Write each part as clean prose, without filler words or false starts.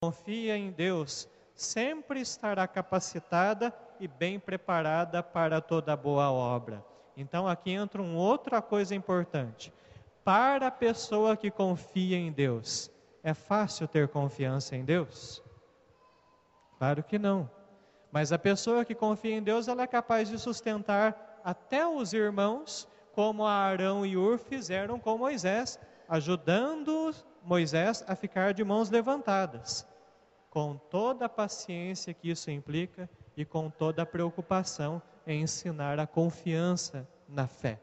confia em Deus sempre estará capacitada e bem preparada para toda boa obra. Então aqui entra uma outra coisa importante. Para a pessoa que confia em Deus, é fácil ter confiança em Deus? Claro que não. Mas a pessoa que confia em Deus, ela é capaz de sustentar até os irmãos, como Arão e Hur fizeram com Moisés, ajudando Moisés a ficar de mãos levantadas, com toda a paciência que isso implica e com toda a preocupação em ensinar a confiança na fé.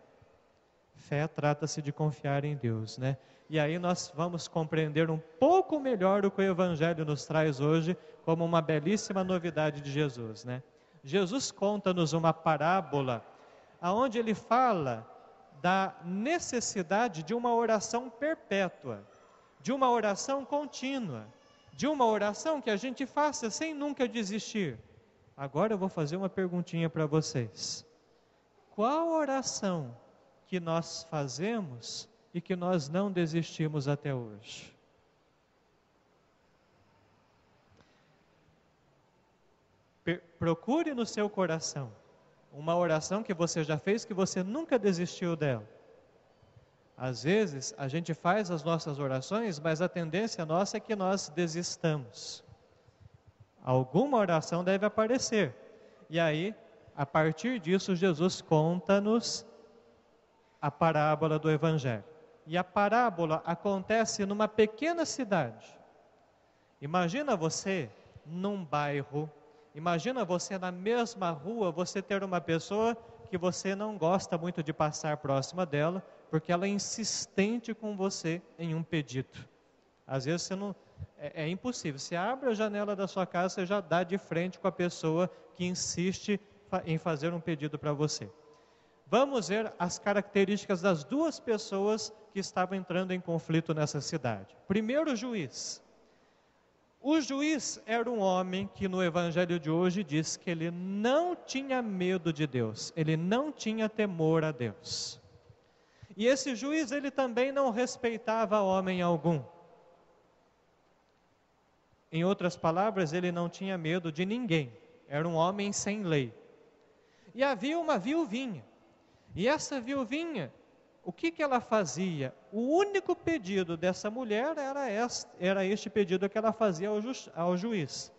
Fé trata-se de confiar em Deus, né? E aí nós vamos compreender um pouco melhor o que o Evangelho nos traz hoje como uma belíssima novidade de Jesus, né? Jesus conta-nos uma parábola aonde ele fala da necessidade de uma oração perpétua, de uma oração contínua, de uma oração que a gente faça sem nunca desistir. Agora eu vou fazer uma perguntinha para vocês. Qual oração que nós fazemos e que nós não desistimos até hoje? Procure no seu coração uma oração que você já fez, que você nunca desistiu dela. Às vezes a gente faz as nossas orações, mas a tendência nossa é que nós desistamos. Alguma oração deve aparecer. E aí, a partir disso, Jesus conta-nos a parábola do Evangelho. E a parábola acontece numa pequena cidade. Imagina você num bairro, imagina você na mesma rua, você ter uma pessoa que você não gosta muito de passar próxima dela, porque ela é insistente com você em um pedido. Às vezes você não, é impossível, você abre a janela da sua casa, você já dá de frente com a pessoa que insiste em fazer um pedido para você. Vamos ver as características das duas pessoas que estavam entrando em conflito nessa cidade. Primeiro, o juiz. O juiz era um homem que no evangelho de hoje diz que ele não tinha medo de Deus, ele não tinha temor a Deus. E esse juiz, ele também não respeitava homem algum. Em outras palavras, ele não tinha medo de ninguém, era um homem sem lei. E havia uma viuvinha, e essa viuvinha, o que ela fazia? O único pedido dessa mulher era este pedido que ela fazia ao juiz: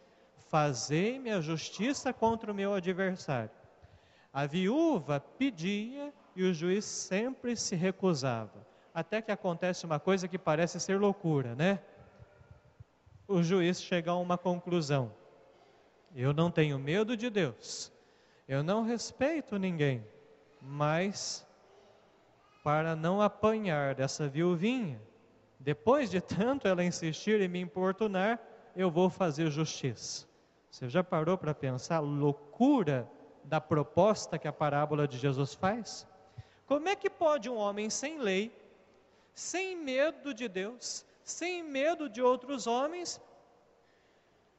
fazei-me a justiça contra o meu adversário. A viúva pedia e o juiz sempre se recusava. Até que acontece uma coisa que parece ser loucura, né? O juiz chega a uma conclusão: eu não tenho medo de Deus, eu não respeito ninguém, mas para não apanhar dessa viuvinha, depois de tanto ela insistir e me importunar, eu vou fazer justiça. Você já parou para pensar a loucura da proposta que a parábola de Jesus faz? Como é que pode um homem sem lei, sem medo de Deus, sem medo de outros homens,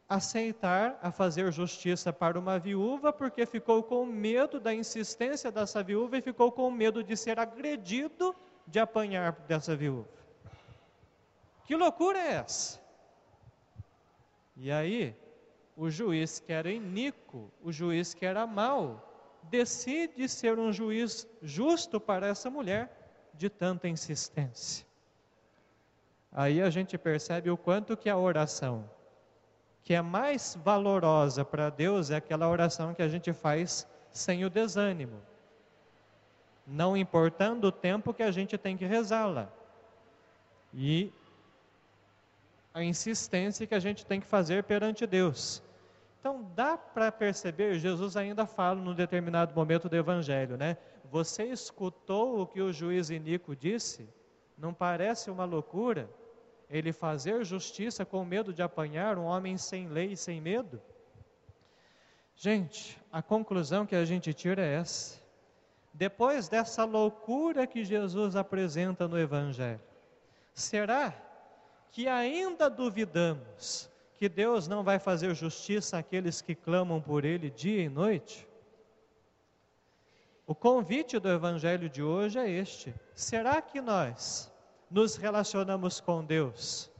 aceitar a fazer justiça para uma viúva, porque ficou com medo da insistência dessa viúva e ficou com medo de ser agredido, de apanhar dessa viúva? Que loucura é essa? E aí, o juiz que era iníquo, o juiz que era mau, decide ser um juiz justo para essa mulher de tanta insistência. Aí a gente percebe o quanto que a oração que é mais valorosa para Deus é aquela oração que a gente faz sem o desânimo, não importando o tempo que a gente tem que rezá-la, e a insistência que a gente tem que fazer perante Deus. Então dá para perceber, Jesus ainda fala num determinado momento do Evangelho, né? Você escutou o que o juiz iníquo disse? Não parece uma loucura ele fazer justiça com medo de apanhar um homem sem lei e sem medo? Gente, a conclusão que a gente tira é essa. Depois dessa loucura que Jesus apresenta no Evangelho, será que ainda duvidamos que Deus não vai fazer justiça àqueles que clamam por Ele dia e noite? O convite do Evangelho de hoje é este: será que nós nos relacionamos com Deus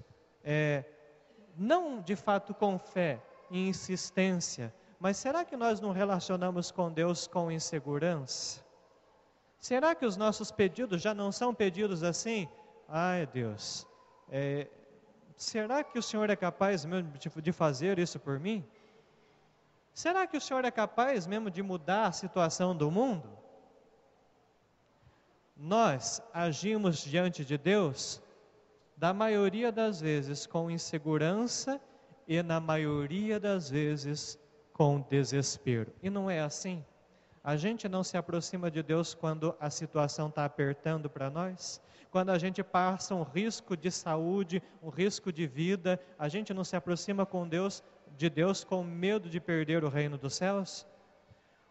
não de fato com fé e insistência, mas será que nós não relacionamos com Deus com insegurança? Será que os nossos pedidos já não são pedidos assim? Ai Deus, será que o Senhor é capaz mesmo de fazer isso por mim? Será que o Senhor é capaz mesmo de mudar a situação do mundo? Nós agimos diante de Deus, da maioria das vezes com insegurança e na maioria das vezes com desespero. E não é assim? A gente não se aproxima de Deus quando a situação está apertando para nós? Quando a gente passa um risco de saúde, um risco de vida, a gente não se aproxima de Deus com medo de perder o reino dos céus?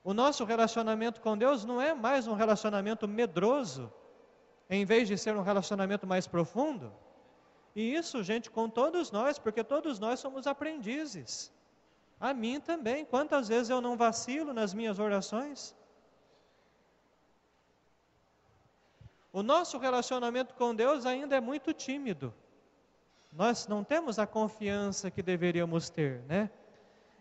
O nosso relacionamento com Deus não é mais um relacionamento medroso, em vez de ser um relacionamento mais profundo. E isso, gente, com todos nós, porque todos nós somos aprendizes. A mim também. Quantas vezes eu não vacilo nas minhas orações? O nosso relacionamento com Deus ainda é muito tímido. Nós não temos a confiança que deveríamos ter, né?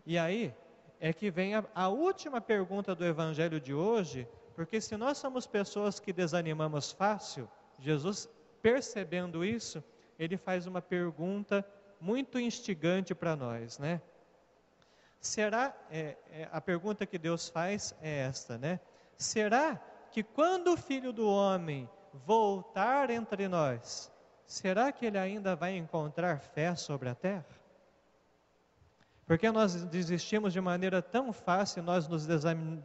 E aí é que vem a última pergunta do Evangelho de hoje, porque se nós somos pessoas que desanimamos fácil, Jesus, percebendo isso, ele faz uma pergunta muito instigante para nós, né? A pergunta que Deus faz é esta, né? Será que quando o Filho do Homem voltar entre nós, será que ele ainda vai encontrar fé sobre a terra? Porque nós desistimos de maneira tão fácil, nós nos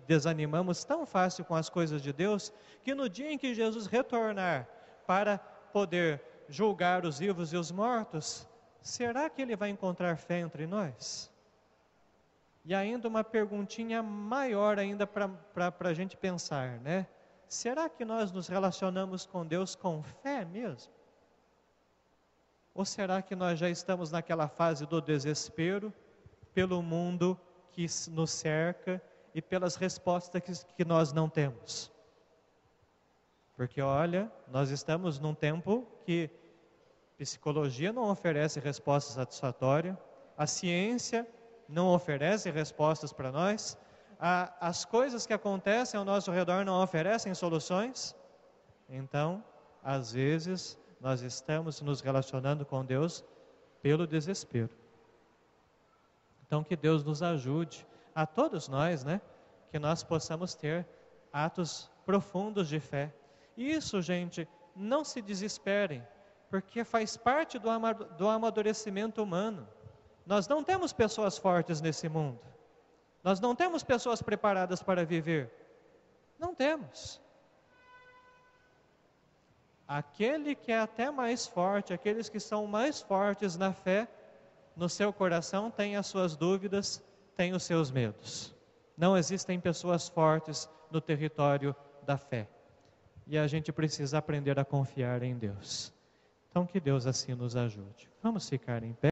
desanimamos tão fácil com as coisas de Deus, que no dia em que Jesus retornar para poder julgar os vivos e os mortos, será que ele vai encontrar fé entre nós? E ainda uma perguntinha maior ainda para a gente pensar, né? Será que nós nos relacionamos com Deus com fé mesmo? Ou será que nós já estamos naquela fase do desespero, pelo mundo que nos cerca e pelas respostas que nós não temos? Porque olha, nós estamos num tempo que psicologia não oferece resposta satisfatória, a ciência não oferece respostas para nós, as coisas que acontecem ao nosso redor não oferecem soluções. Então, às vezes, nós estamos nos relacionando com Deus pelo desespero. Então, que Deus nos ajude, a todos nós, né? Que nós possamos ter atos profundos de fé. Isso, gente, não se desesperem, porque faz parte do amadurecimento humano. Nós não temos pessoas fortes nesse mundo. Nós não temos pessoas preparadas para viver. Não temos. Aquele que é até mais forte, aqueles que são mais fortes na fé, no seu coração tem as suas dúvidas, tem os seus medos. Não existem pessoas fortes no território da fé. E a gente precisa aprender a confiar em Deus. Então que Deus assim nos ajude. Vamos ficar em pé.